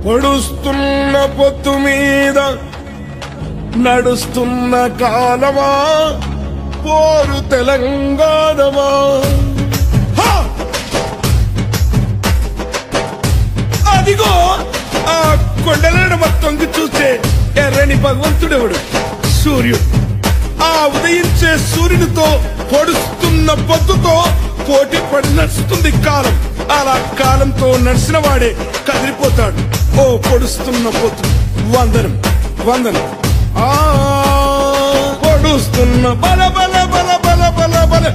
పొడుస్తున్న పొత్తు మీద నడుస్తున్న కాలమా పోరు తెలంగాణమా. అదిగో ఆ కొండలను మొత్తంకి చూస్తే ఎర్రని భగవంతుడెవడు? సూర్యుడు. ఆ ఉదయించే సూర్యునితో పొడుస్తున్న పొద్దుతో పోటీ పడి నడుస్తుంది కాలం. అలా కాలంతో నడిచిన వాడే కదిలిపోతాడు. ఓ పొడుస్తున్న పొద్దు వందనం వందనం. పొడుస్తున్న బల బల బల బల బల బల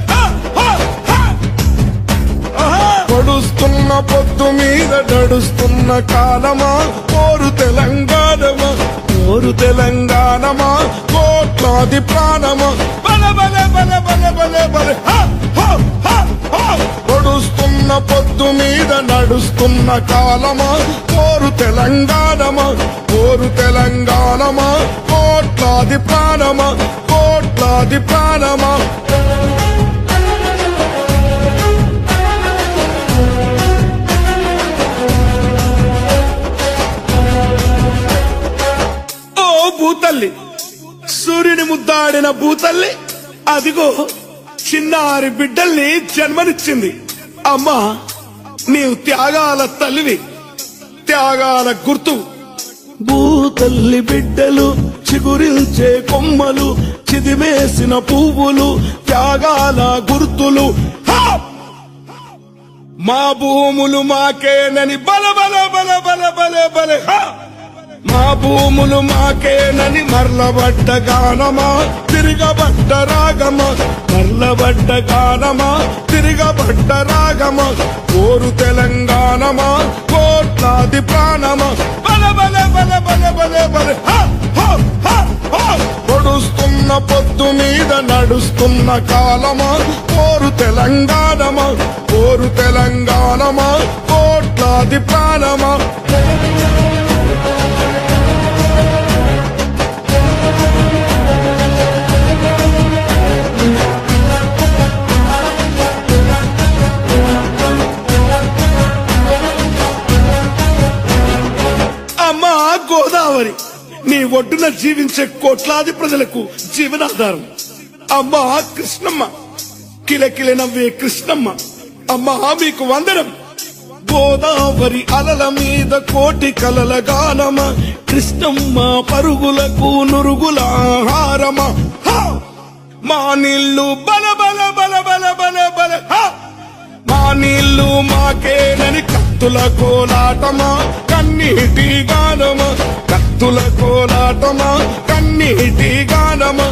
పొడుస్తున్న పొద్దు మీద నడుస్తున్న కాలమా పోరు తెలంగాణమా పోరు తెలంగాణమా కోట్లాది ప్రాణమా బల బల బల బల బల బల. పొడుస్తున్న పొద్దు మీద నడుస్తున్న కాలమా పోరు తెలంగాణమా పోరు తెలంగాణమా కోట్లాది ప్రాణమా కోట్లాది ప్రాణమా. భూతల్లి సూర్యుని ముద్దాడిన భూతల్లి అదిగో చిన్నారి బిడ్డల్ని జన్మనిచ్చింది. అమ్మా నీవు త్యాగాల తల్లివి, త్యాగాల గుర్తు. భూతల్లి బిడ్డలు చిగురించే కొమ్మలు చిదిమేసిన పువ్వులు త్యాగాల గుర్తులు. మా భూములు మాకేనని బల బల బల బల బల బల. మా భూములు మాకేనని మర్లబడ్డ గానమా తిరగబడ్డ రాగమా మర్లబడ్డ గానమా తిరగబడ్డ రాగమా కోరు తెలంగాణమా కోట్లాది ప్రాణమా బల బల బల బల బల బల. పొడుస్తున్న పొద్దు మీద నడుస్తున్న కాలమా కోరు తెలంగాణమా కోరు తెలంగాణమా కోట్లాది ప్రాణమా. అమ్మా గోదావరి నీ ఒడ్డున జీవించే కోట్లాది ప్రజలకు జీవనాధారం. అమ్మా కృష్ణమ్మ కిలకిల నవ్వే కృష్ణమ్మ అమ్మా మీకు వందనం. గోదావరి అలల మీద కోటి కలల గానమ కృష్ణమ్మ పరుగులకు నురుగుల హారమా. మా నీళ్లు బల బల బల బల బల బల. మా నీళ్లు మాకేనని కత్తుల కోలాటమా కన్నీటి గానమా కత్తుల కోలాటమా కన్నీటి గానమా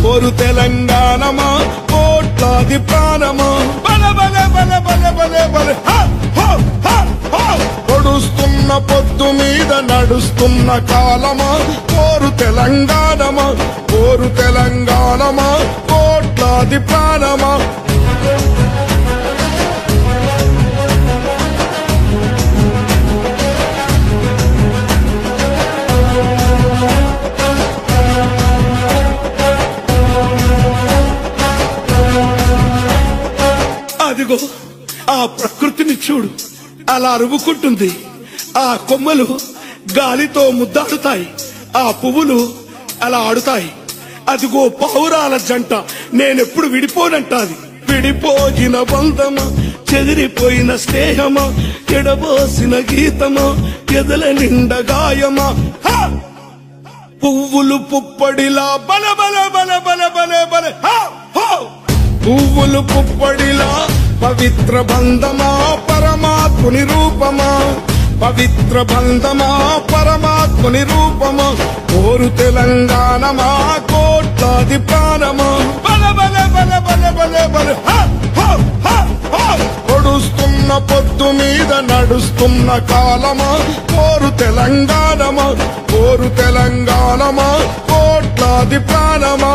కోరు తెలంగాణమా కోట్లాది ప్రాణమా బల బల బల బల బల బల. పొడుస్తున్న పొద్దు మీద నడుస్తున్న కాలమా కోరు తెలంగాణమా కోరు తెలంగాణమా కోట్లాది ప్రాణమా. అదిగో ఆ ప్రకృతిని చూడు అలా అరువుకుంటుంది. ఆ కొమ్మలు గాలితో ముద్దాడుతాయి, ఆ పువ్వులు అలా ఆడుతాయి. అదిగో పావురాల జంట నేనెప్పుడు విడిపోనంటాది. విడిపోయిన బంధమా చెదిరిపోయిన స్నేహమా ఎడబోసిన గీతమా ఎదల నిండ గాయమా. పువ్వులు పుప్పడిలా బల బల బల బల బల బల. పువ్వులు పుప్పడిలా పవిత్ర బంధమా పరమాత్ముని రూపమా పవిత్ర బంధమా పరమాత్ముని రూపమా కోరు తెలంగాణమా కోట్లాది ప్రాణమా బల బల బల బల బల బల. పొడుస్తున్న పొద్దు మీద నడుస్తున్న కాలమా కోరు తెలంగాణమా కోరు తెలంగాణమా కోట్లాది ప్రాణమా.